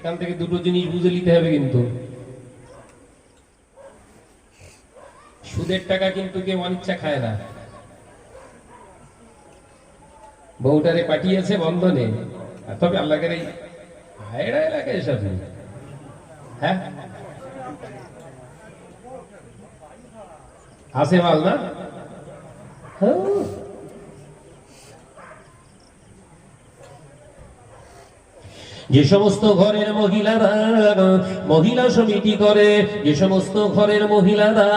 এখান থেকে দুটো জিনিস বুঝে নিতে হবে, কিন্তু সুদের টাকা কিন্তু কেউ অনিচ্ছা খায় না। বউটারে পাঠিয়েছে বন্ধনে, তবে আল্লাহকে এই ভাইরা এলাকায় এসব নেই। হ্যাঁ আছে মাল না। যে সমস্ত ঘরের মহিলারা মহিলা সমিতি করে, যে সমস্ত ঘরের মহিলারা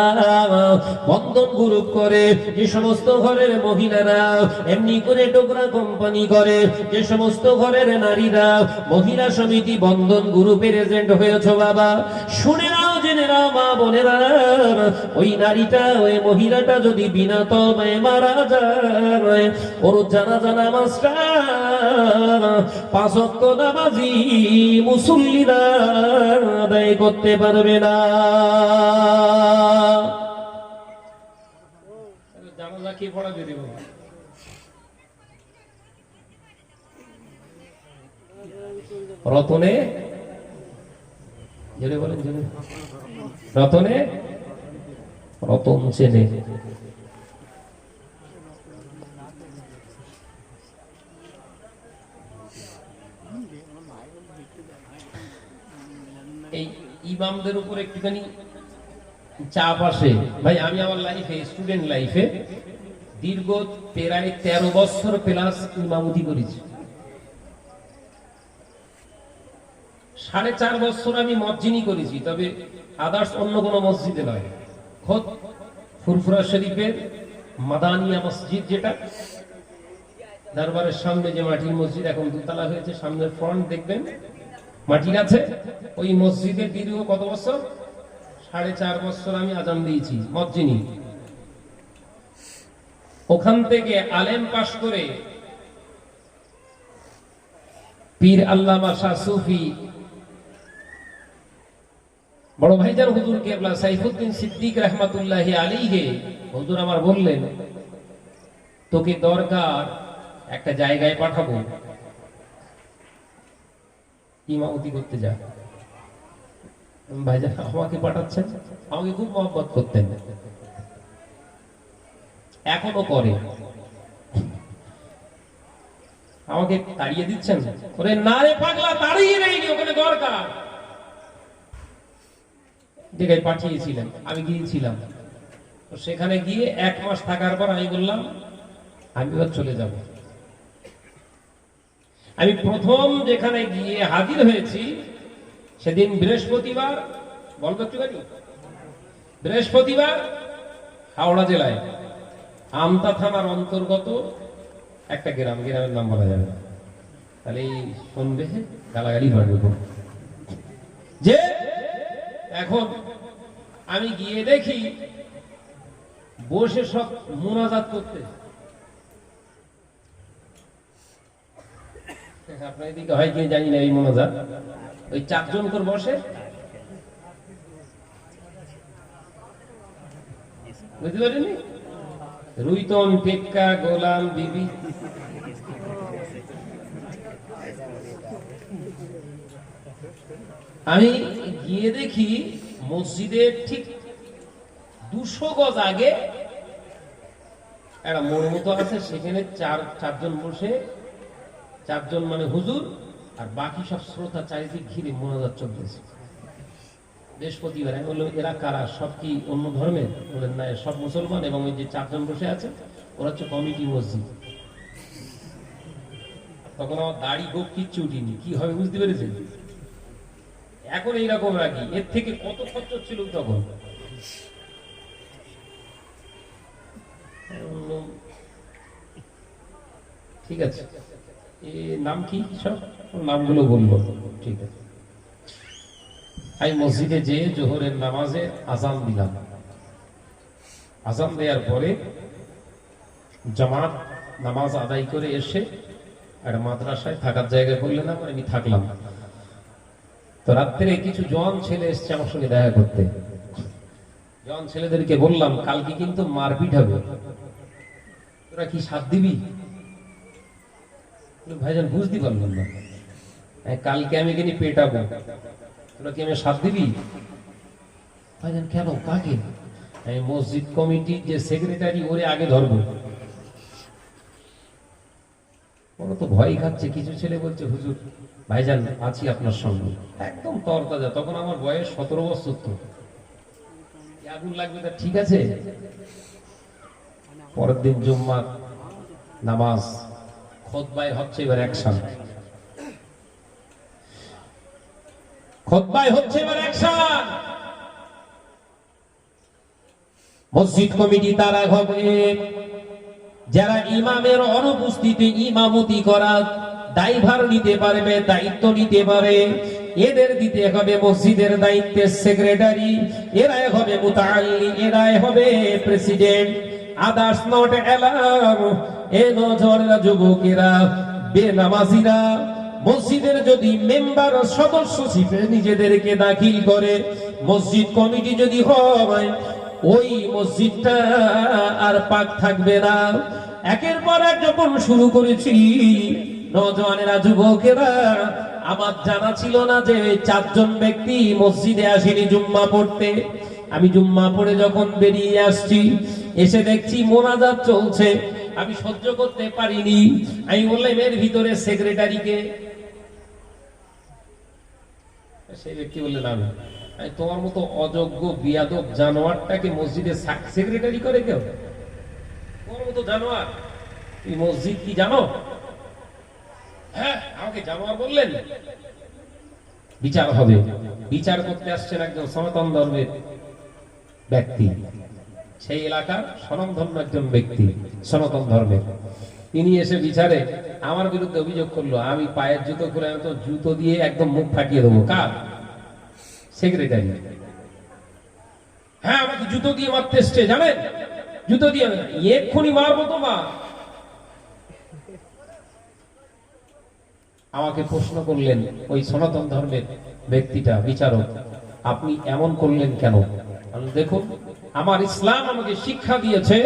বন্ধন গ্রুপ করে, যে সমস্ত ঘরের মহিলারা এমনি করে টোকরা কোম্পানি করে, যে সমস্ত ঘরের নারীরা মহিলা সমিতি বন্ধন গ্রুপের এজেন্ট হয়েছে, বাবা শুনে নাও, জেনে নাও মা বোনেরা, ওই নারীটা ওই মহিলাটা যদি বিনা তওবায় মারা যায়, ওর জানাজা নামাজটা 5 ওয়াক্ত নামাজি মুসল্লিরা আদায় করতে পারবে না। জানাজা কি পড়াবে দেব? রতনে জেনে বলেন, জেনে রতনে রতন চেনে। এই ইমামদের উপর একটুখানি চাপ আসে ভাই। আমি আমার লাইফে, স্টুডেন্ট লাইফে দীর্ঘ প্রায় 13 বছর প্লাস ইমামতি করেছি। 4.5 বছর আমি মসজিদই করেছি, তবে আদার্স অন্য কোনো মসজিদে নয়। খোদ ফুরফুরা শরীফের মাদানিয়া মসজিদ, যেটা দরবারের সামনে যে মাটির মসজিদ, এখন 2 তলা হয়েছে, সামনের ফ্রন্ট দেখবেন মাটির আছে, ওই মসজিদের দীর্ঘ কত বছর? 4.5 বছর আমি আজান দিয়েছি মসজিদে। ওখান থেকে আলেম পাশ করে পীর আল্লামা শাহ সুফি বড় ভাইজান হুজুর কেবলা সাইফুদ্দিন সিদ্দিক রহমাতুল্লাহি আলাইহি হুজুর আমার বললেন, তোকে দরকার একটা জায়গায় পাঠাবো, ইমামতি করতে যা। ভাইজান আমাকে পাঠাচ্ছেন? আমাকে খুব মহব্বত করতেন, এখনো করে। আমাকে তাড়িয়ে দিচ্ছেন? ওরে না রে পাগলা, তাড়িয়ে নেই, ওখানে দরকার। জায়গায় পাঠিয়েছিলেন, আমি গিয়েছিলাম। তো সেখানে গিয়ে 1 মাস থাকার পর আমি বললাম আমি এবার চলে যাব। আমি প্রথম যেখানে গিয়ে হাজির হয়েছি সেদিন বৃহস্পতিবার, বলবো একটুখানি, বৃহস্পতিবার হাওড়া জেলায় আমতা থানার অন্তর্গত একটা গ্রাম, গ্রামের নাম বলা যাবে না, তাহলে শুনবে গালাগালি পারবে। যে এখন আমি গিয়ে দেখি বসে সব মুনাজাত করতে। আপনার এদিকে হয় কি জানি না, এই মোনাজাত ওই 4 জন করে বসে, বুঝতে পারেনি? রুইতন, টেক্কা, গোলাম, বিবি, আমি গিয়ে দেখি মসজিদের ঠিক 200 গজ আগে একটা মোড় মতো আছে, সেখানে 4 জন বসে, 4 জন মানে হুজুর, আর বাকি সব শ্রোতা চারিদিক ঘিরে মোনাজাত চলতেছে। বৃহস্পতিবার। আমি বললাম এরা কারা? সব কি অন্য ধর্মের? বলেন না, সব মুসলমান, এবং ওই যে 4 জন বসে আছে ওরা হচ্ছে কমিটি মসজিদ। তখন আমার দাড়ি গোপ কিচ্ছু উঠিনি, কি হবে বুঝতে পেরেছেন? এখন এইরকম রাখি, এর থেকে কত খরচ ছিল তখন। ঠিক আছে, নাম কি? সব নামগুলো বলবো, ঠিক আছে। আমি মসজিদে যে জোহরের নামাজে আজান দিলাম। আজান দেওয়ার পরে জামাত নামাজ আদায় করে এসে একটা মাদ্রাসায় থাকার জায়গা করলেন, আমি থাকলাম। তো রাত্রে কিছু জওয়ান ছেলে এসছে আমার সঙ্গে দেখা করতে। জওয়ান ছেলেদেরকে বললাম কালকে কিন্তু মারপিট হবে, তোরা কি সাথ দিবি? ভাইজান বুঝতে পারলাম না। কালকে আমি কিনি পেটাবো, তোরা কি আমি সাথ দিবি? ভাইজান কেন, কাকে? আমি মসজিদ কমিটির যে সেক্রেটারি ওরে আগে ধরবো। ওরা তো ভয় খাচ্ছে। কিছু ছেলে বলছে হুজুর ভাইজান আছি আপনার সঙ্গে, একদম তরতাজা। তখন আমার বয়স 17 বছর। তো আগুন লাগবে তা ঠিক আছে। পরের দিন জুম্মা নামাজ, খুতবায় হচ্ছে এবার অ্যাকশন, খুতবায় হচ্ছে এবার অ্যাকশন। মসজিদ কমিটি তারা হবে যারা ইমামের অনুপস্থিতি ইমামতি করা দায়ভার নিতে পারবে, দায়িত্ব নিতে পারে, এদের দিতে হবে মসজিদের দায়িত্বের সেক্রেটারি, এরাই হবে মুতাআল্লি, এরাই হবে প্রেসিডেন্ট। Others not allowed. এ নজরেরা, যুবকেরা, বেনামাজিরা মসজিদের যদি মেম্বার সদস্যশিপে নিজেদেরকে দাখিল করে, মসজিদ কমিটি যদি হয়, ওই মসজিদটা আর পাক থাকবে না। একের পর এক যখন শুরু করেছি, নওজওয়ানেরা, যুবকেরা, আমার জানা ছিল না যে 4 জন ব্যক্তি মসজিদে আসেনি জুম্মা পড়তে। আমি জুম্মা পড়ে যখন বেরিয়ে আসছি, এসে দেখছি মোনাজাত চলছে। আমি সহ্য করতে পারিনি। আমি বললাম এর ভিতরে সেক্রেটারিকে। সেই ব্যক্তি বললেন আমি। তোমার মতো অযোগ্য বিয়াদব জানোয়ারটাকে মসজিদে সেক্রেটারি করে কেউ? তোমার মতো জানোয়ার, এই মসজিদ কি জানো? হ্যাঁ, আমাকে জানোয়ার বললেন। বিচার হবে। বিচার করতে আসছেন একজন সনাতন ধর্মের ব্যক্তি, সেই এলাকার স্বনামধন্য একজন ব্যক্তি, সনাতন ধর্মের। তিনি এসে বিচারে আমার বিরুদ্ধে অভিযোগ করলো আমি পায়ের জুতো করে, আমি তো জুতো দিয়ে একদম মুখ ফাটিয়ে দেবো। কার? সেক্রেটারি। হ্যাঁ, আমাকে জুতো দিয়ে মারতে এসছে, জানেন? জুতো দিয়ে এক্ষুনি মারবো তো মা। আমাকে প্রশ্ন করলেন ওই সনাতন ধর্মের ব্যক্তিটা, বিচারক, আপনি এমন করলেন কেন? দেখুন, আমার ইসলাম আমাকে শিক্ষা দিয়েছে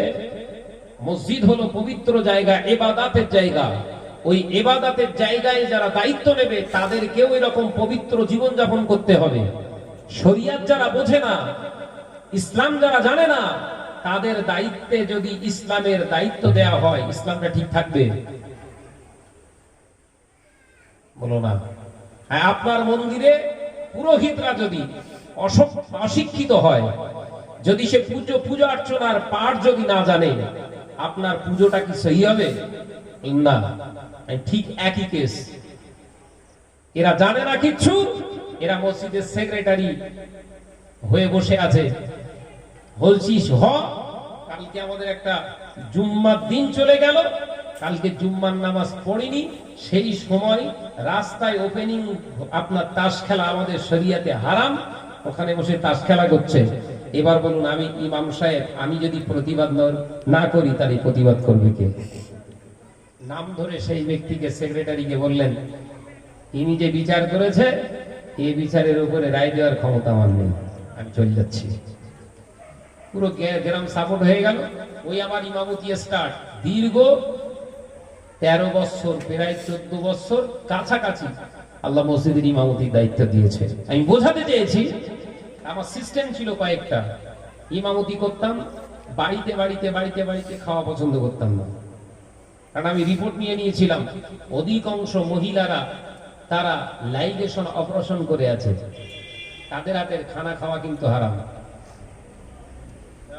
মসজিদ হলো পবিত্র জায়গা, ইবাদতের জায়গা। ওই ইবাদতের জায়গায় যারা দায়িত্ব নেবে তাদেরকেও এরকম পবিত্র জীবন যাপন করতে হবে। শরিয়ত যারা বোঝে না, ইসলাম যারা জানে না, তাদের দায়িত্বে যদি ইসলামের দায়িত্ব দেয়া হয়, ইসলামটা ঠিক থাকবে? বলো না। আপনার মন্দিরে পুরোহিতরা যদি অশিক্ষিত হয়, যদি সে পূজা অর্চনার পাঠ যদি না জানে, আপনার পুজোটা কি সহি হবে? না। ঠিক একই কেস। এরা জানে না কিচ্ছু, এরা মসজিদের সেক্রেটারি হয়ে বসে আছে। বলছিস হ, কালকে আমাদের একটা জুম্মার দিন চলে গেল, কালকে জুম্মার নামাজ পড়িনি, সেই সময় রাস্তায় ওপেনিং আপনার তাস খেলা আমাদের শরিয়াতে হারাম, ওখানে বসে তাস খেলা করছে। এবার বলুন, আমি ইমাম সাহেব, আমি যদি প্রতিবাদ না করি তাহলে প্রতিবাদ করবে কে? নাম ধরে সেই ব্যক্তিকে, সেক্রেটারিকে বললেন, ইনি যে বিচার করেছে, এই বিচারের উপরে রায় দেওয়ার ক্ষমতা আমার নেই, আমি চলে যাচ্ছি। পুরো গ্রাম সাপোর্ট হয়ে গেল। ওই আমার ইমামতি স্টার্ট দীর্ঘ 13 বছর, প্রায় 14 বছর কাছাকাছি আল্লাহ মসজিদের ইমামতির দায়িত্ব দিয়েছে। আমি বোঝাতে চেয়েছি, আমার সিস্টেম ছিল কয়েকটা। ইমামতি করতাম, বাড়িতে বাড়িতে বাড়িতে বাড়িতে খাওয়া পছন্দ করতাম না। কারণ আমি রিপোর্ট নিয়ে নিয়েছিলাম অধিকাংশ মহিলারা তারা লাইগেশন অপারেশন করে আছে, তাদের হাতের খানা খাওয়া কিন্তু হারাম।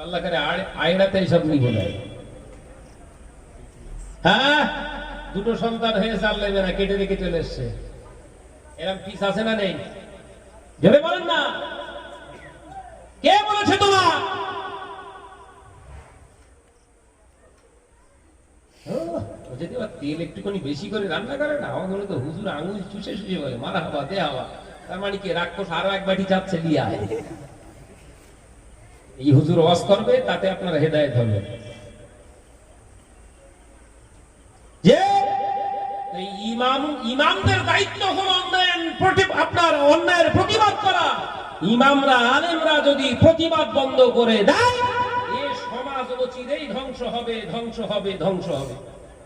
আল্লাহ করে আয়রাতে সব নিব দেয়। হ্যাঁ, 2টো সন্তান হয়েছে, আল্লাহ না কেটে রেখে চলে এসছে। এরকম পিস আছে না নেই? জোরে বলেন না। কে বলেছে তোমার? যদি তেল একটুখানি বেশি করে রান্না করে না, আমার মনে তো হুজুর আঙুল চুষে চুষে বলে মারা হবা দে হওয়া। তার মানে কি রাক্ষস আরো এক বাটি চাচ্ছে লিয়া। এই হুজুর ওয়াজ করবে, তাতে আপনার হেদায়েত হবে। যে এই ইমামদের দায়িত্ব হলো আপনার অন্যায়ের প্রতিবাদ করা। ইমামরা, আলেমরা যদি প্রতিবাদ বন্ধ করে দেয়, এই সমাজ চিরেই ধ্বংস হবে, ধ্বংস হবে, ধ্বংস হবে।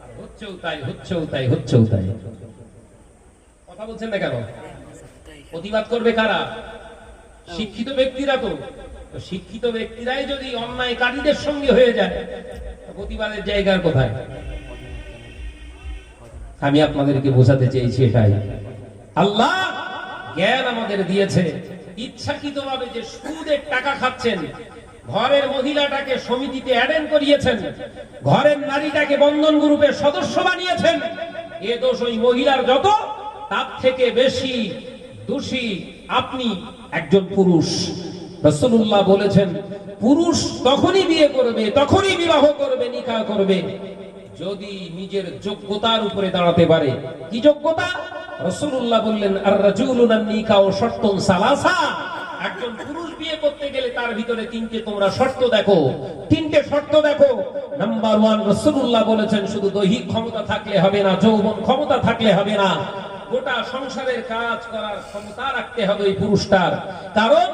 আর হচ্ছেও তাই, হচ্ছেও তাই, হচ্ছেও তাই। কথা কথা বলছেন না কেন? প্রতিবাদ করবে কারা? শিক্ষিত ব্যক্তিরা। তো শিক্ষিত ব্যক্তিরাই যদি অন্যায়কারীদের সঙ্গে হয়ে যায়, প্রতিবাদের জায়গার কোথায়? আমি আপনাদেরকে বোঝাতে চেয়েছি এটাই। আল্লাহ জ্ঞান আমাদের দিয়েছে, ইচ্ছাকৃতভাবে যে সুদের টাকা খাচ্ছেন, ঘরের মহিলাটাকে সমিতিতে অ্যাডেন করিয়েছেন, ঘরের নারীটাকে বন্ধন গ্রুপের সদস্য বানিয়েছেন, এ দোষ ওই মহিলার যত, তার থেকে বেশি দোষী আপনি একজন পুরুষ। রাসূলুল্লাহ বলেছেন, পুরুষ তখনই বিয়ে করবে, তখনই বিবাহ করবে, নিকাহ করবে, যদি নিজের যোগ্যতার উপরে দাঁড়াতে পারে। কি যোগ্যতা? রাসূলুল্লাহ বললেন, আর রাজুলুন নিকাহ শর্তুন সালাসা। একজন পুরুষ বিয়ে করতে গেলে তার ভিতরে তিনটে তোমরা শর্ত দেখো, তিনটে শর্ত দেখো। নাম্বার 1, রাসূলুল্লাহ বলেছেন, শুধু দৈহিক ক্ষমতা থাকলে হবে না, যৌবন ক্ষমতা থাকলে হবে না, গোটা সংসারের কাজ করার ক্ষমতা রাখতে হবে ওই পুরুষটার। কারণ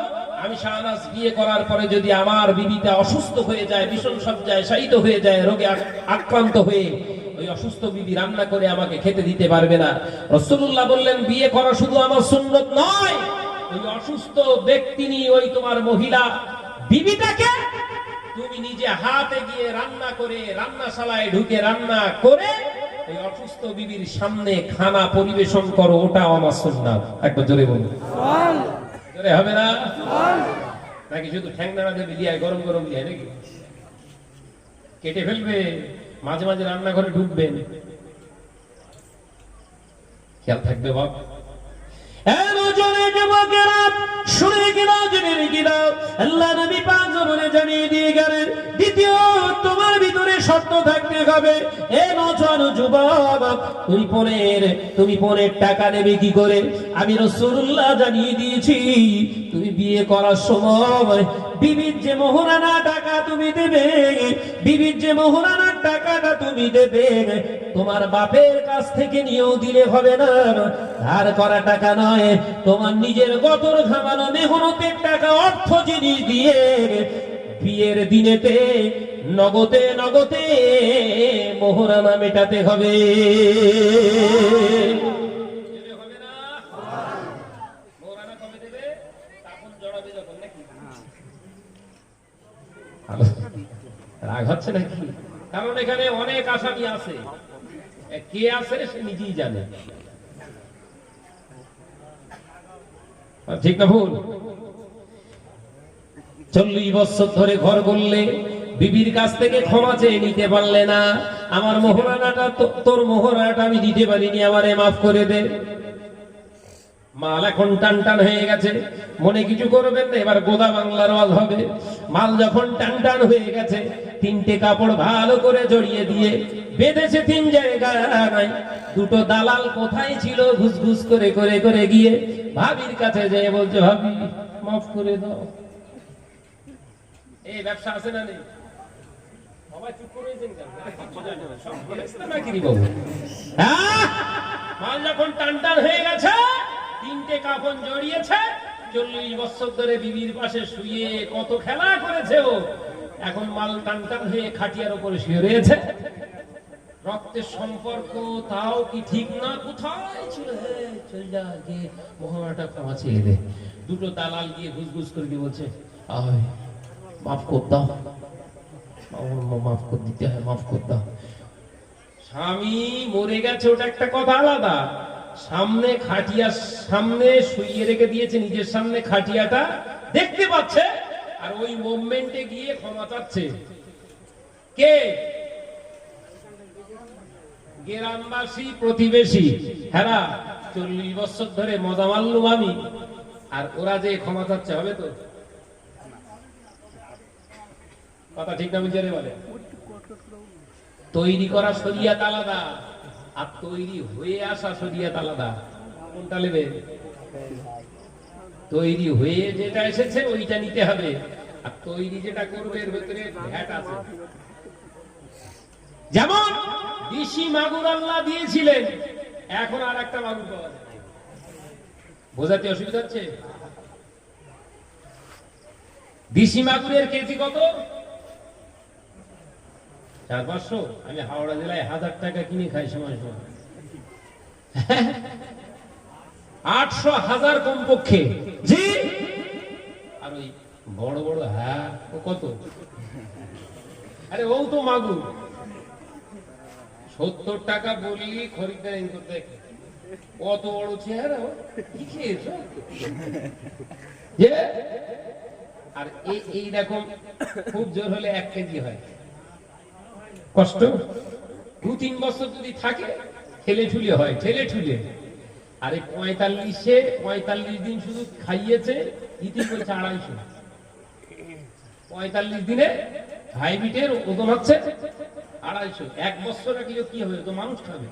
আমি শাহনাজ বিয়ে করার পরে যদি আমার বিবিটা অসুস্থ হয়ে যায়, ভীষণ সজ্জায় শায়িত হয়ে যায়, রোগে আক্রান্ত হয়ে, ওই অসুস্থ বিবি রান্না করে আমাকে খেতে দিতে পারবে না। রাসূলুল্লাহ বললেন, বিয়ে করা শুধু আমার সুন্নত নয়, ওই অসুস্থ ব্যক্তি নিয়ে ওই তোমার মহিলা বিবিটাকে তুমি নিজে হাতে গিয়ে রান্না করে, রান্নাশালায় ঢুকে রান্না করে ওই অসুস্থ বিবির সামনে খানা পরিবেশন করো, ওটাও আমার সুন্নাত। একবার জোরে বলুন, জোরে হবে না? নাকি শুধু ঠ্যাংনাড়া দেবে দিয়ে গরম গরম দিয়ে নাকি কেটে ফেলবে? মাঝে মাঝে রান্নাঘরে ঢুকবেন, খেয়াল থাকবে বাপ। আল্লাহ নবী পাক জবানে জানিয়ে দিয়ে গেলেন, দ্বিতীয় তোমার ভিতরে শর্ত থাকতে হবে। এ নওজোয়ান যুবক, তুমি পনের টাকা নেবে কি করে? আমি রাসূলুল্লাহ জানিয়ে দিয়েছি, তুমি বিয়ে করার সময় বিবির যে মোহরানা টাকা তুমি দেবে, বিবির যে মোহরানা টাকাটা তুমি দেবে, তোমার বাপের কাছ থেকে নিয়েও দিলে হবে না, ধার করা টাকা নয়, তোমার নিজের গতর ঘামানো মেহনতের টাকা, অর্থ জিনিস দিয়ে বিয়ের দিনেতে নগদে নগদে মোহরানা মেটাতে হবে। রাগ হচ্ছে নাকি? কারণ এখানে অনেক আসামি আছে, কে আছে সে নিজেই জানে, ঠিক না ভুল? 40 বছর ধরে ঘর করলে, বিবির কাছ থেকে ক্ষমা চেয়ে নিতে পারলে না, আমার মোহরানাটা, তোর মোহরানাটা আমি দিতে পারিনি, আমারে মাফ করে দে। মাল এখন টান টান হয়ে গেছে, মনে কিছু করবেন না, এবার গোদা বাংলার ওয়াজ হবে। মাল যখন টান টান হয়ে গেছে, তিনটে কাপড় ভালো করে জড়িয়ে দিয়ে বেঁধেছে 3 জায়গায়। দুটো দালাল কোথায় ছিল, ঘুসঘুস করে করে করে গিয়ে ভাবির কাছে যেয়ে বলছে, ভাবি মাফ করে দাও। এই ব্যবসা আছে না নেই? সবাই চুপ করে আছেন কেন? মাল যখন টান টান হয়ে গেছে, 3টে কাপড় জড়িয়েছে, 40 বছর ধরে বিবির পাশে শুয়ে কত খেলা করেছে ও, এখন মাল টান টান হয়ে খাটিয়ার উপরে শুয়ে রয়েছে। রক্তের সম্পর্ক তাও কি ঠিক না? কোথায় ছিল? চল যা, গিয়ে মোহরানাটা ক্ষমা চেয়ে দে। দুটো দালাল গিয়ে ঘুসঘুস করে দিয়ে বলছে, আয় মাফ কর দাও, মাফ করে দিতে হয়, মাফ কর দাও। স্বামী মরে গেছে ওটা একটা কথা আলাদা, সামনে খাটিয়া, সামনে শুইয়ে রেখে দিয়েছে, নিজের সামনে খাটিয়াটা দেখতে পাচ্ছে, আর ওই মুভমেন্টে গিয়ে ক্ষমা চাচ্ছে কে? গ্রামবাসী, প্রতিবেশী। হ্যাঁ, 40 বছর ধরে মজা মারলুম আমি, আর ওরা যে ক্ষমা চাচ্ছে, হবে তো? কথা ঠিক না বুঝে বলে? তৈরি করা শরিয়াত আলাদা, আর তৈরি হয়ে আসা শরিয়াত আলাদা। কোনটা নেবে? তৈরি হয়ে যেটা এসেছে ওইটা নিতে হবে, আর তৈরি যেটা করবে এর ভিতরে ভ্যাট আছে। যেমন দেশি মাগুর আল্লাহ দিয়েছিলেন, এখন আর একটা মাগুর পাওয়া যায়। বোঝাতে অসুবিধা হচ্ছে? দেশি মাগুরের কেজি কত? 400-500। আমি হাওড়া জেলায় 1000 টাকা কিনে খাই সময় সময়। 800,000 কমপক্ষে। জি, আর ওই বড় বড় হ্যাঁ ও কত? আরে ও তো মাগুর। 70 টাকা বলি খরিদ্দারি করতে, কত বড় চেহারা, কি খেয়েছো? আর এই রকম খুব জোর হলে 1 কেজি হয়। কষ্ট 2-3 বছর যদি থাকে ঠেলে ঠুলে হয়, ঠেলে ঠুলে। আর এই 45 দিন শুধু খাইয়েছে, ইতি করেছে 250। 45 দিনে হাইব্রিডের ওজন হচ্ছে 250। 1 বছর রাখলে কি হবে? তো মানুষ খাবে,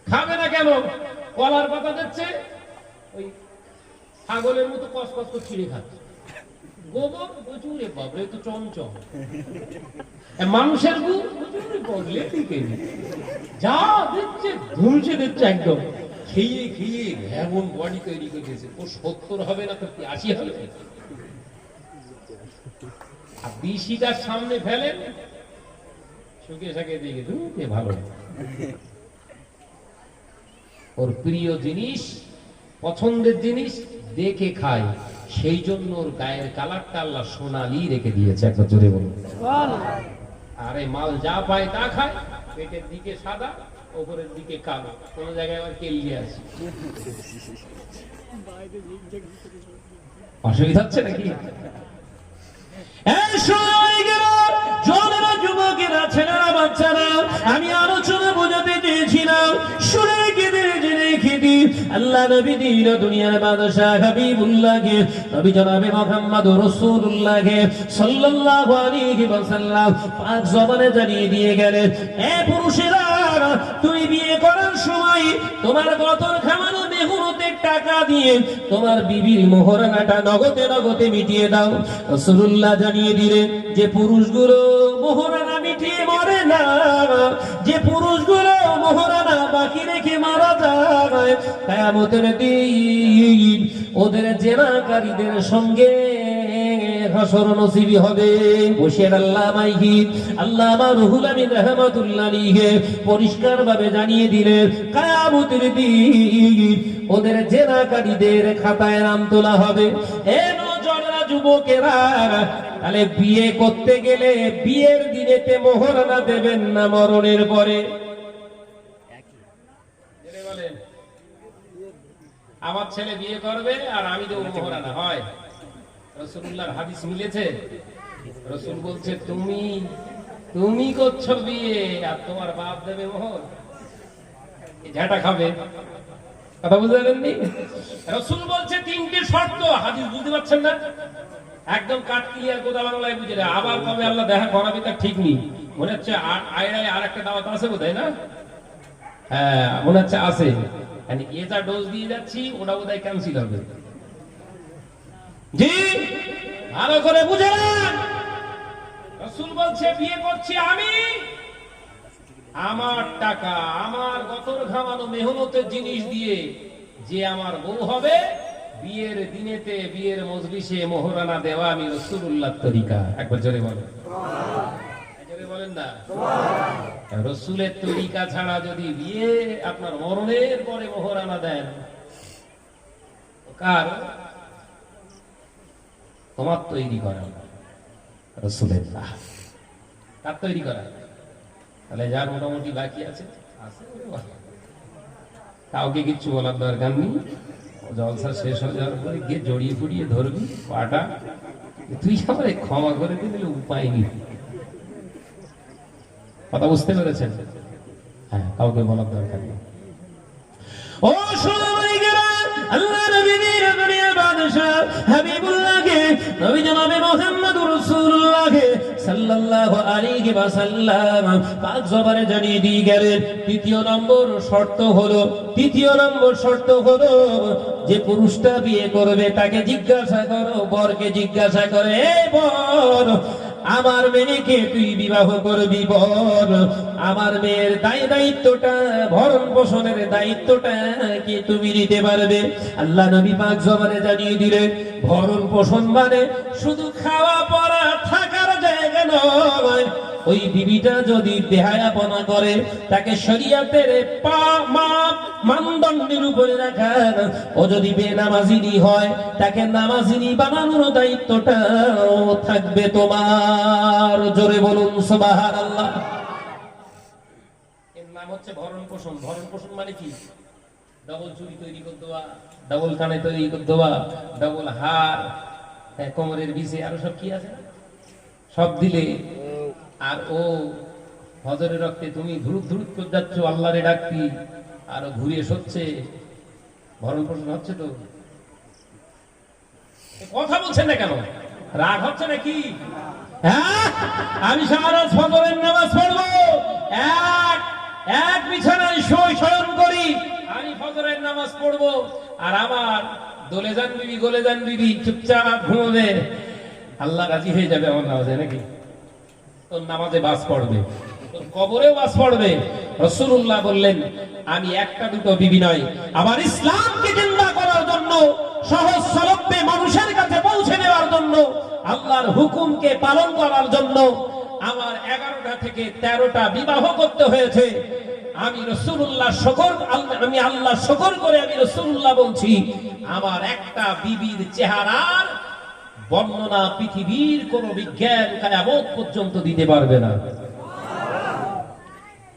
খাবে না কেন? কলার পাতা দিচ্ছে, ওই ছাগলের মতো কস কস করে ছিঁড়ে খাচ্ছে। গোবর প্রচুর, বাবরে তো চমচম। মানুষের গু বদলে দিকে যা দিচ্ছে ধুলছে দিচ্ছে একদম। খেয়ে খেয়ে এমন বডি তৈরি করে দিয়েছে। ও 70 হবে না তো 80 হবে। আর 20টার সামনে ফেলেন, শুকিয়ে শাকে দিয়ে ধুতে ভালো। ওর প্রিয় জিনিস, পছন্দের জিনিস দেখে খায়, সেই জন্য ওর গায়ের কালারটা আল্লাহ সোনালি রেখে দিয়েছে। একবার জোরে বলুন। আরে মাল যা পায় তা খায়, পেটের দিকে সাদা, উপরের দিকে কালো, কোন জায়গায় আবার কেলিয়ে আছে। অসুবিধা হচ্ছে নাকি? ছেলেরা বাচ্চারা, আমি আলোচনা বোঝাতে চেয়েছিলাম, শুনে কেঁদে জেনে খেতে আল্লাহ নবী দিল দুনিয়ার বাদশাহ হাবিবুল্লাহকে, নবী জনাবে মুহাম্মদ রাসূলুল্লাহকে সাল্লাল্লাহু আলাইহি ওয়াসাল্লাম পাক জবানে জানিয়ে দিয়ে গেলেন, এ পুরুষেরা, তুমি বিয়ে করার সময় তোমার গতর খামানো মেহনতের টাকা দিয়ে তোমার বিবির মোহরানাটা নগদে নগদে মিটিয়ে দাও। রাসূলুল্লাহ জানিয়ে দিলেন, যে পুরুষগুলো মোহরানা মিটিয়ে মরে না, যে পুরুষগুলো মোহরানা বাকি রেখে মারা যায়, কিয়ামতের দিন ওদের জেনাকারীদের সঙ্গে হাসর নসিবি হবে। বসির আল্লামা রুহুল আমিন রাহমাতুল্লাহ আলাইহি পরিষ্কার ভাবে জানিয়ে দিলেন, কিয়ামতের দিন ওদের জেনাকারীদের খাতায় নাম তোলা হবে। এ নওজোয়ানরা, যুবকেরা, তাহলে বিয়ে করতে গেলে বিয়ের দিনেতে মোহরানা দেবেন না মরণের পরে? আমার ছেলে বিয়ে করবে আর আমি দেবো মোহরানা, হয়? রাসূলুল্লাহর হাদিস মিলেছে। রাসূল বলছে, তুমি করছো বিয়ে আর তোমার বাপ দেবে মোহর, ঝাঁটা খাবে। কথা বুঝতে পারেননি? রাসূল বলছে 3টে শর্ত। হাদিস বুঝতে পারছেন না? একদম কাট ক্লিয়ার গোদা বাংলায় বুঝে না। আবার কবে আল্লাহ দেখা করাবে তা ঠিক নেই। মনে হচ্ছে আয়রায় আর একটা দাওয়াত আছে বোধহয়, না? হ্যাঁ, মনে হচ্ছে আছে। এটা ডোজ দিয়ে যাচ্ছি, ওটা বোধহয় ক্যান্সেল হবে। জি, ভালো করে বুঝেন। রাসূল বলছে, বিয়ে করছি আমি, আমার টাকা, আমার গতর ঘামানো মেহনতের জিনিস দিয়ে যে আমার বউ হবে, বিয়ের দিনেতে বিয়ের মজলিসে মোহরানা দেওয়া আমি রাসূলুল্লাহর তরিকা। একবার জোরে বলেন, জোরে বলেন না। রাসূলের তরিকা ছাড়া যদি বিয়ে আপনার মরণের পরে মোহরানা দেন, কার? তোমার তৈরি করা, রাসূলের না। কার তৈরি করা? তাহলে যার মোটামুটি বাকি আছে, কাউকে কিচ্ছু বলার দরকার নেই। জলসা শেষ হয়ে যাওয়ার পরে গিয়ে জড়িয়ে ফুড়িয়ে ধরবি পাটা, তুই আমার ক্ষমা করে দিলে উপায় নেই। কথা বুঝতে পেরেছেন? হ্যাঁ, কাউকে বলার দরকার নেই। ও সোনামানিকেরা, আল্লাহ নবী দুনিয়ার বাদশাহ হাবিবুল্লাহকে, নবী জনাবে মুহাম্মদুর রাসূলুল্লাহকে সাল্লাল্লাহু আলাইহি ওয়াসাল্লাম পাক জবানে জানিয়ে দিয়ে গেলেন, তৃতীয় নম্বর শর্ত হলো, যে পুরুষটা বিয়ে করবে তাকে জিজ্ঞাসা করো, বরকে জিজ্ঞাসা করে, এ বর, আমার মেয়েকে তুই বিবাহ করবি? বল, আমার মেয়ের দায়িত্বটা, ভরণ পোষণের দায়িত্বটা কি তুমি নিতে পারবে? আল্লাহ নবী পাক জবানে জানিয়ে দিলেন, ভরণ পোষণ মানে শুধু খাওয়া পরা থাকার জায়গা নয়। ওই বিবিটা যদি বেহায়াপনা করে, তাকে শরীয়তের মানদণ্ড মেরুদণ্ডের উপরে রাখার, ও যদি বেনামাজিনী হয় তাকে নামাজিনী বানানোর দায়িত্বটাও থাকবে তোমার। জোরে বলুন সুবহানাল্লাহ। এর নাম হচ্ছে ভরণ পোষণ। ভরণ পোষণ মানে কি? ডবল চুড়ি তৈরি করে দেওয়া, ডবল কানে তৈরি করে দেওয়া, ডবল হার, কোমরের বিছে, আরো সব কি আছে সব দিলে। আর ও হজরের রক্তে তুমি ধুরুপ ধুরুপ করে যাচ্ছ আল্লাহরে ডাকতি, আর ঘুরিয়ে সচ্ছে। ভরণ পোষণ হচ্ছে তো? কথা বলছেন না কেন? রাগ হচ্ছে নাকি? হ্যাঁ, আমি সারা ফজরের নামাজ পড়বো, এক বিছানায় শয়ন করি, আমি ফজরের নামাজ পড়বো, আর আমার দোলে যান বিবি গোলে যান বিবি চুপচাপ ঘুমোবে। আল্লাহ রাজি হয়ে যাবে আমার নামাজে নাকি? তোর নামাজে বাস পড়বে, তোর কবরেও বাস পড়বে। রাসূলুল্লাহ বললেন, আমি একটা দুটো বিবি নয়, আমার ইসলামকে জিন্দা করার জন্য, সহজ সলভ্যে মানুষের কাছে পৌঁছে দেওয়ার জন্য, আল্লাহর হুকুমকে পালন করার জন্য আমার 11টা থেকে 13টা বিবাহ করতে হয়েছে। আমি রাসূলুল্লাহ আমি আল্লাহ শুকর করে আমি রাসূলুল্লাহ বলছি, আমার একটা বিবির চেহারার বর্ণনা পৃথিবীর কোন বিজ্ঞান কিয়ামত পর্যন্ত দিতে পারবে না।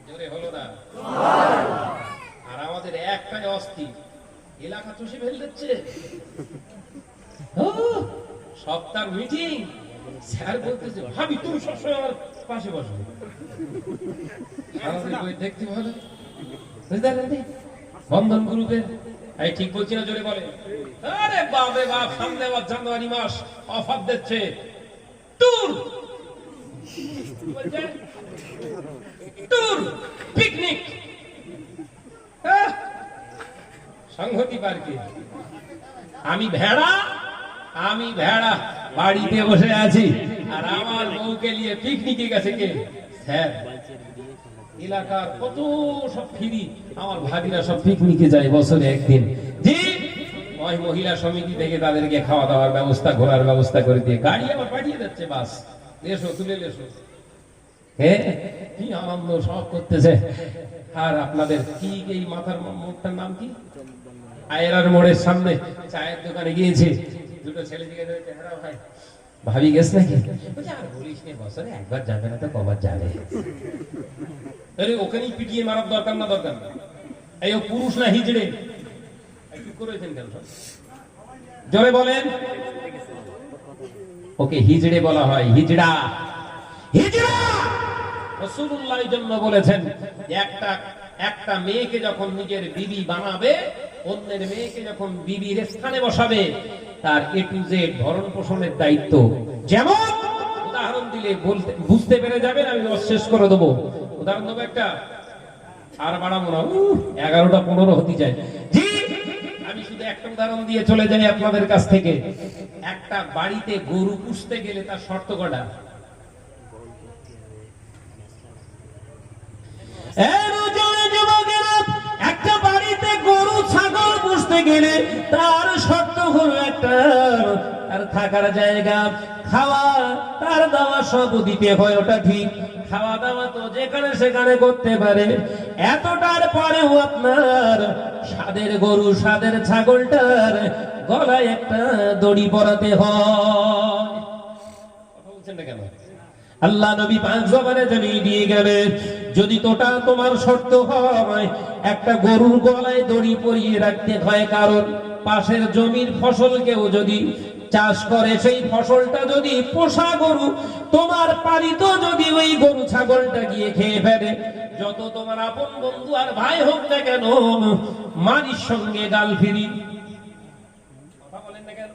জোরে হলো না? আর আমাদের একটাই অস্থির, এলাকা চষে ফেল দিচ্ছে। সপ্তাহ মিটিং, স্যার বলতেছে ভাবি তুমি সবসময় আমার পাশে বসবে, আমাদের বই দেখতে ভালো। বন্ধন গ্রুপে এই ঠিক বলছি না? জোরে বলে। আরে বাপরে বাপ, সামনে আবার জানুয়ারি মাস অফার দিচ্ছে, ট্যুর ট্যুর পিকনিক সংহতি পার্কে। আমি ভেড়া বাড়িতে বসে আছি, আর আমার বউকে নিয়ে পিকনিকে গেছে কে? স্যার। এলাকার কত সব ফিরি, আমার ভাবিরা সব পিকনিকে যায় বছরে একদিন। জি, ওই মহিলা সমিতি থেকে তাদেরকে খাওয়া দাওয়ার ব্যবস্থা, ঘোরার ব্যবস্থা করে দিয়ে গাড়ি আবার পাঠিয়ে যাচ্ছে, বাস এসো তুলে এসো। হ্যাঁ, কি আনন্দ সব করতেছে। আর আপনাদের কি এই মাথার মুখটার নাম কি? আয়রার মোড়ের সামনে চায়ের দোকানে গিয়েছে, দুটো ছেলে দিকে ভাই ভাবি গেছ নাকি? আর বলিস নে, বছরে একবার যাবে না তো কবার যাবে? ওখানেই পিটিয়ে মারার দরকার না? দরকার না। এই ও পুরুষ না হিজড়ে? করেছেন কেন? জোরে বলেন। ওকে হিজড়ে বলা হয়, হিজড়া। রাসূলুল্লাহ এই জন্য বলেছেন, একটা মেয়েকে যখন নিজের বিবি বানাবে, অন্যের মেয়েকে যখন বিবির স্থানে বসাবে, তার A to Z ভরণ পোষণের দায়িত্ব। যেমন উদাহরণ দিলে বুঝতে পেরে যাবেন, আমি শেষ করে দেবো। উদাহরণ দেবো একটা, আর বাড়াবো না, 11টা 15 হতে যায়। জি, আমি শুধু একটা উদাহরণ দিয়ে চলে যাই আপনাদের কাছ থেকে। একটা বাড়িতে গরু পুষতে গেলে তার শর্ত কটা? একটা বাড়িতে গরু ছাগল পুষতে গেলে তার শর্ত হলো একটা, তার থাকার জায়গা, খাওয়া, তার দাওয়া সব দিতে হয়। ওটা ঠিক, খাওয়া দাওয়া তো যেখানে সেখানে করতে পারে। এতটার পরেও আপনার স্বাদের গরু, স্বাদের ছাগলটার গলায় একটা দড়ি পরাতে হয়। কথা বলছেন না কেন? আল্লাহ নবী পাক জবানে জানিয়ে দিয়ে গেলেন, যদি তোটা তোমার শর্ত হয়, একটা গরুর গলায় দড়ি পরিয়ে রাখতে হয়। কারণ পাশের জমির ফসলকেও যদি চাষ করে, সেই ফসলটা যদি পোষা গরু, তোমার পালিত যদি ওই গরু ছাগলটা গিয়ে খেয়ে ফেলে, যত তোমার আপন বন্ধু আর ভাই হোক না কেন, মারির সঙ্গে গাল ফিরি। কথা বলেন না কেন?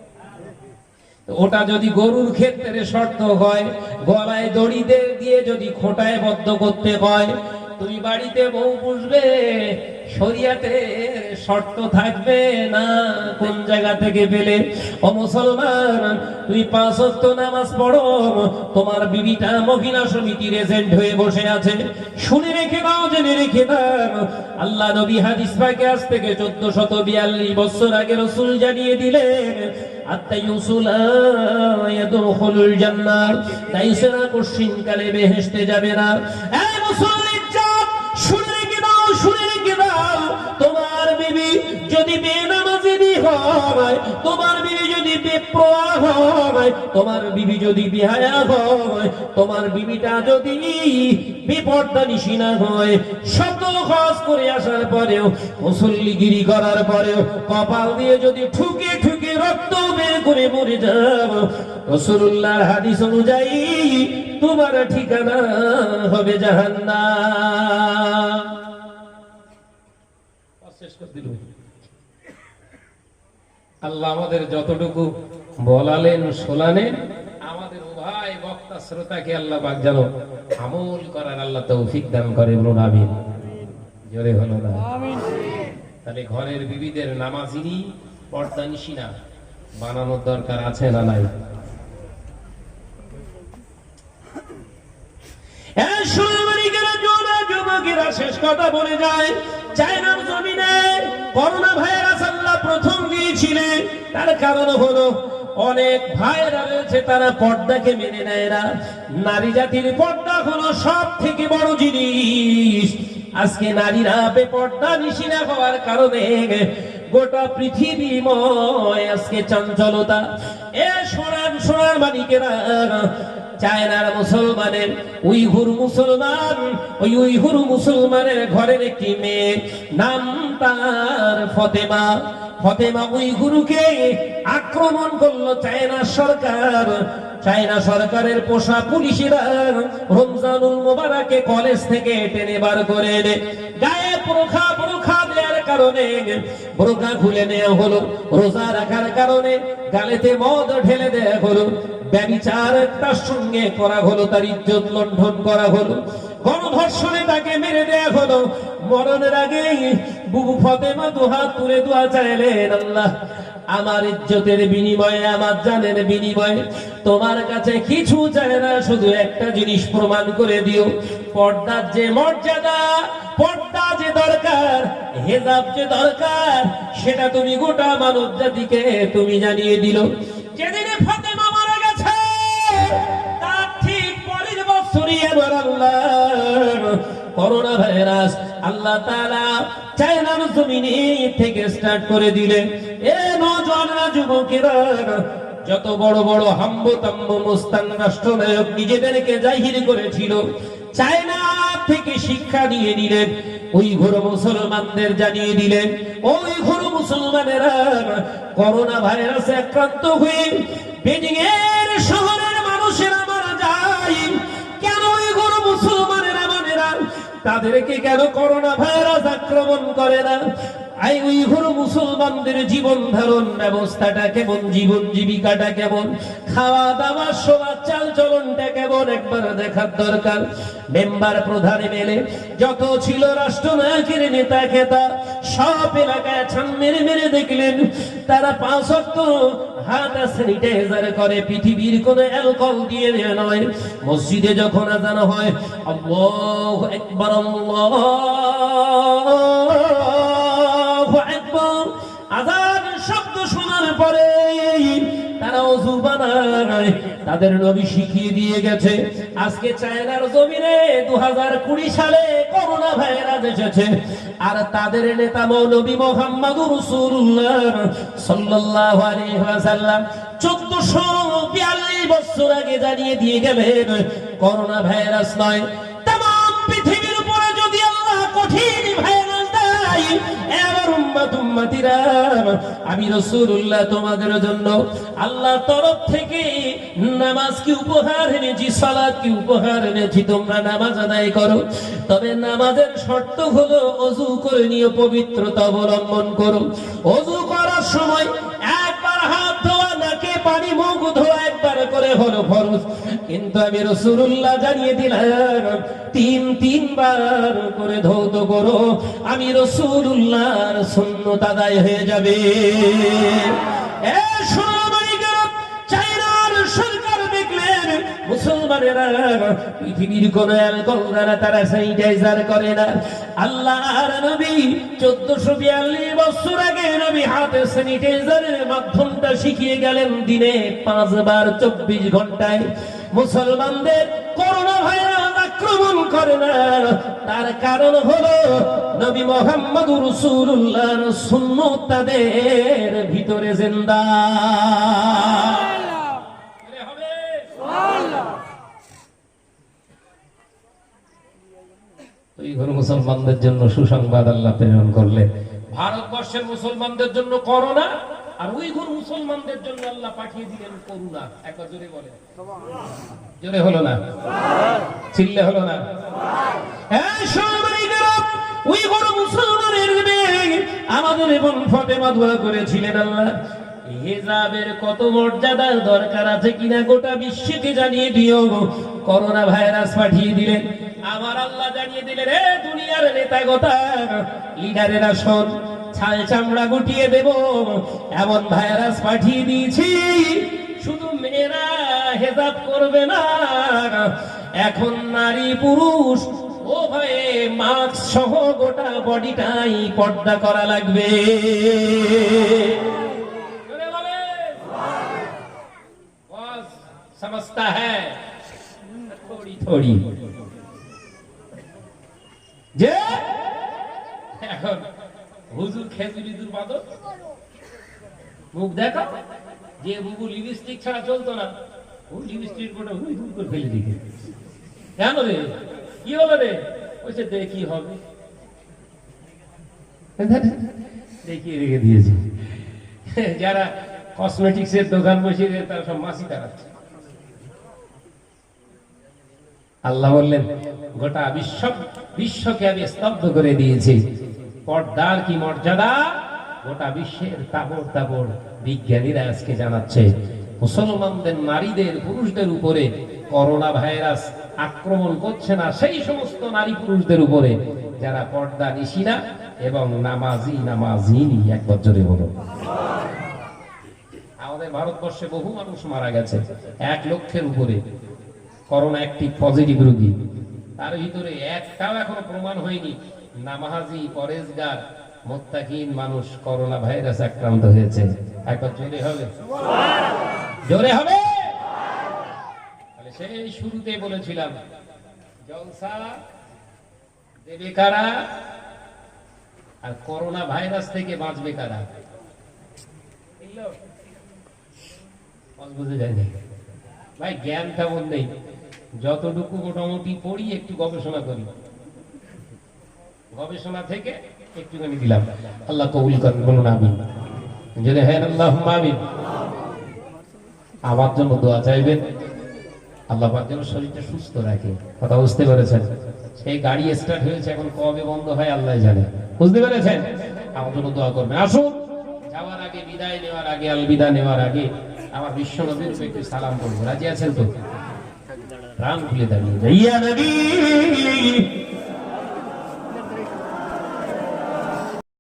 ওটা যদি গরুর ক্ষেত্রে শর্ত হয়, গলায় দড়ি দিয়ে যদি খোঁটায় বদ্ধ করতে হয়, তুমি বাড়িতে বউ পুষবে, শরিয়াতের শর্ত থাকবে না। কোন জায়গা থেকে পেলে? ও মুসলমান, তুমি 5 ওয়াক্ত নামাজ পড়ো, তোমার বিবিটা মহিলা সমিতির এজেন্ট হয়ে বসে আছে। শুনে রেখে দাও, জেনে রেখে দাও, আল্লাহ নবী হাদিস পাকে আজ থেকে 1442 বছর আগে রাসূল জানিয়ে দিলেন, ইয়াদখুলুল জান্নাহ, তাইসরা কোশ্চিন কালে বেহেশতে যাবে না। এই মুসলমান জাত, শুনে রেখে দাও, শুনে রেখে দাও, তোমার বিবি তোমার বিবি যদি বেপরোয়া হয়, তোমার বিবি যদি বেহায়া হয়, তোমার বিবিটা যদি বেপরদা নিশিনা হয়, শত খরচ করে আসার পরেও, মুসল্লিগিরি করার পরেও কপাল দিয়ে যদি ঠুকে ঠুকে রক্ত বের করে মরে যাও, রাসূলুল্লাহর হাদিস অনুযায়ী তোমার ঠিকানা হবে জাহান্নাম। শেষ করে দিল। আল্লাহ আমাদের যতটুকু বলালেন শোনালেন, আমাদের উভয় বক্তা শ্রোতাকে আল্লাহ পাক যেন আমল করার আল্লাহ তৌফিক দান করে, বলুন আমিন। জোরে হলো না? তাহলে ঘরের বিবিদের নামাজিনী পর্দা নিশিনা বানানোর দরকার আছে না নাই? শেষ কথা বলে যায়, চায়নার জমিনে করোনা ভাইরাস আল্লাহ প্রথম দিয়েছিলেন। তার কারণ হলো অনেক ভাইরা রয়েছে তারা পর্দাকে মেনে নেয় না। নারী জাতির পর্দা হলো সব থেকে বড় জিনিস। আজকে নারীরা বেপর্দা নিশিনা হওয়ার কারণে গোটা পৃথিবীময় আজকে চঞ্চলতা। এ সোনার মানিকেরা, চায়নার মুসলমানের উইঘুর মুসলমান, ওই উইঘুর মুসলমানের ঘরের একটি মেয়ে, নাম তার ফতেমা। ফতেমা উইঘুরকে আক্রমণ করলো চায়না সরকার। চায়না সরকারের পোষা পুলিশেরা রমজানুল মোবারকে কলেজ থেকে টেনে বার করে এনে গায়ে বোরখা দেওয়ার কারণে বোরখা খুলে নেওয়া হলো। রোজা রাখার কারণে গালেতে মদ ঢেলে দেওয়া হলো। ব্যভিচার তার সঙ্গে করা হলো, তার ইজ্জত লণ্ঠন করা হলো। গণধর্ষণে তাকে মেরে দেয়া হলো। মরণের আগে বুবু ফতেমা দুহাত তুলে দোয়া চাইলেন, আল্লাহ আমার ইজ্জতের বিনিময়ে, আমার জানের বিনিময়ে তোমার কাছে কিছু চাই না, শুধু একটা জিনিস প্রমাণ করে দিও, পর্দার যে মর্যাদা, পর্দা যে দরকার, হেজাব যে দরকার, সেটা তুমি গোটা মানব জাতিকে তুমি জানিয়ে দিল। যেদিনে ফতেমা মারা গেছে তার ঠিক পরের বছরই আমার আল্লাহ করোনা ভাইরাস আল্লাহ তাআলা চায়নার জমিনে থেকে স্টার্ট করে দিলেন। এ নওজওয়ানরা, যুবকেরা, যত বড় বড় হাম্বতাম্ব মুস্তান রাষ্ট্রনায়ক নিজেদেরকে জাহির করেছিল, চায়না থেকে শিক্ষা নিয়ে নিলেন, উইঘুর মুসলমানদের জানিয়ে দিলেন, উইঘুর মুসলমানেরা করোনা ভাইরাসে আক্রান্ত হয়ে বেজিং এর শহরের মানুষেরা মারা যায়। কেন উইঘুর মুসলমানেরা মানে না? তাদেরকে কেন করোনা ভাইরাস আক্রমণ করে না? এই উইঘুর মুসলমানদের জীবন ধারণ ব্যবস্থাটা কেমন, জীবন জীবিকাটা কেমন, খাওয়া দাওয়া শোয়া চাল চলনটা কেমন, একবার দেখার দরকার। মেম্বার প্রধান মেলে যত ছিল রাষ্ট্রনায়কের নেতা খেতা, সব এলাকায় ছান মেরে মেরে দেখলেন তারা 5 ওয়াক্ত হাত স্যানিটাইজার করে, পৃথিবীর কোন অ্যালকোহল দিয়ে নয়। মসজিদে যখন আযান হয়, আল্লাহু আকবার, আল্লাহু আকবার, আযান শব্দ শোনার পরে তারা ওযু বানায়। তাদের নবী শিখিয়ে দিয়ে গেছে। আজকে চায়নার জমিনে 2020 সালে করোনা ভাইরাস এসেছে, আর তাদের নেতা নবী মুহাম্মদুর রাসূলুল্লাহ সাল্লাল্লাহু আলাইহি ওয়াসাল্লাম 1442 বছর আগে জানিয়ে দিয়ে গেলেন করোনা ভাইরাস নয়, तमाम পৃথিবীর উপরে যদি আল্লাহ কঠিন ভাইরাস দেয়, এবার উম্মতিরা, আমি রাসূলুল্লাহ তোমাদের জন্য আল্লাহর তরফ থেকে নামাজ কি উপহার এনেছি, সালাত কি উপহার এনেছি, তোমরা নামাজ আদায় করো। তবে নামাজের শর্ত হলো ওযু করে নিয়ে পবিত্রতা অবলম্বন করো। ওযু করার সময় একবার হাত ধোয়া, নাকে পানি, মুখ ধোয়া একবার করে হলো ফরজ, কিন্তু আমি রাসূলুল্লাহ জানিয়ে দিলাম 3বার করে ধৌত করো। আমি রাসূলুল্লাহর সুন্নাত আদায় হয়ে যাবে। চায়নার সরকার দেখলেন মুসলমানেরা পৃথিবীর কোন অ্যালকোহল দ্বারা তারা স্যানিটাইজার করে না। আল্লাহর নবী 1442 বছর আগে নবী হাতে স্যানিটাইজারের মাধ্যমটা শিখিয়ে গেলেন। দিনে 5 বার 24 ঘন্টায় মুসলমানদের করোনা ভাইরাস আক্রমণ করে না, তার কারণ হলো নবী মুহাম্মদুর রাসূলুল্লাহর সুন্নাত তাদের ভিতরে জিন্দা। মুসলমানদের জন্য সুসংবাদ আল্লাহ প্রেরণ করলে, ভারতবর্ষের মুসলমানদের জন্য করোনা, আর উইঘুর মুসলমানদের জন্য আল্লাহ পাঠিয়ে দিলেন করুণা। একবার জোরে বলেন, জোরে হলো না, চিল্লে হলো না। উইঘুর মুসলমানের আমাদের এবং ফাতেমা দোয়া করেছিলেন, আল্লাহ হিজাবের কত মর্যাদার দরকার আছে কিনা গোটা বিশ্বকে জানিয়ে দিও। করোনা ভাইরাস পাঠিয়ে দিলেন, আমার আল্লাহ জানিয়ে দিলেন, রে দুনিয়ার নেতা গোতা লিডারেরা শোন, ছাল চামড়া গুটিয়ে দেব এমন ভাইরাস পাঠিয়ে দিয়েছি। শুধু মেয়েরা হেজাব করবে না, এখন নারী পুরুষ উভয়ে মাস্ক সহ গোটা বডিটাই পর্দা করা লাগবে। समझता है थोड़ी थोड़ी যে এখন হুজুর খেজুরিদুর বাদল মুখ দেখা, যে বুবু লিপস্টিক ছাড়া চলতো না, ও লিপস্টিক কোটা হুই হুই করে ফেলে দিকে। কেন রে, কি হলো রে? ওইসে দেখি হবে, দেখিয়ে রেখে দিয়েছে। যারা কসমেটিক্স এর দোকান বসিয়ে তারা সব মাসি তাড়াচ্ছে। আল্লাহ বললেন, গোটা বিশ্বকে আমি স্তব্ধ করে দিয়েছি। পর্দার কি মর্যাদা গোটা বিশ্বের তাবড় তাবড় বিজ্ঞানীরা আজকে জানাচ্ছে। মুসলমানদের নারীদের পুরুষদের উপরে করোনা ভাইরাস আক্রমণ করছে না সেই সমস্ত নারী পুরুষদের উপরে যারা পর্দা নিশিনা এবং নামাজিনী। এক বছরে হলো আমাদের ভারতবর্ষে বহু মানুষ মারা গেছে, 1 লক্ষের উপরে করোনা একটি পজিটিভ রোগী। তার ভিতরে একটাও এখনো প্রমাণ হয়নি নামাজি পরেজগার মুত্তাকিন মানুষ করোনা ভাইরাস আক্রান্ত হয়েছে। একবার জোরে হবে, জোরে হবে। তাহলে সেই শুরুতে বলেছিলাম, জলসা দেবে কারা আর করোনা ভাইরাস থেকে বাঁচবে কারা? বুঝে যায়নি ভাই, জ্ঞান তেমন নেই। যতটুকু মোটামুটি পড়ি একটু গবেষণা করি, গবেষণা থেকে একটুখানি দিলাম। আল্লাহ কবুল করেন, বলুন আমিন। যদি হ্যাঁ আল্লাহুম্মা আমিন। আমার জন্য দোয়া চাইবেন, আল্লাহ পাক যেন শরীরটা সুস্থ রাখে। কথা বুঝতে পেরেছেন? সেই গাড়ি স্টার্ট হয়েছে, এখন কবে বন্ধ হয় আল্লাহ জানে। বুঝতে পেরেছেন? আমার জন্য দোয়া করবেন। আসুন যাওয়ার আগে, বিদায় নেওয়ার আগে, আলবিদা নেওয়ার আগে আমার বিশ্ব নবীর উপরে একটু সালাম করবো। রাজি আছেন তো? প্রাণ খুলে দাঁড়িয়ে, ইয়া নবী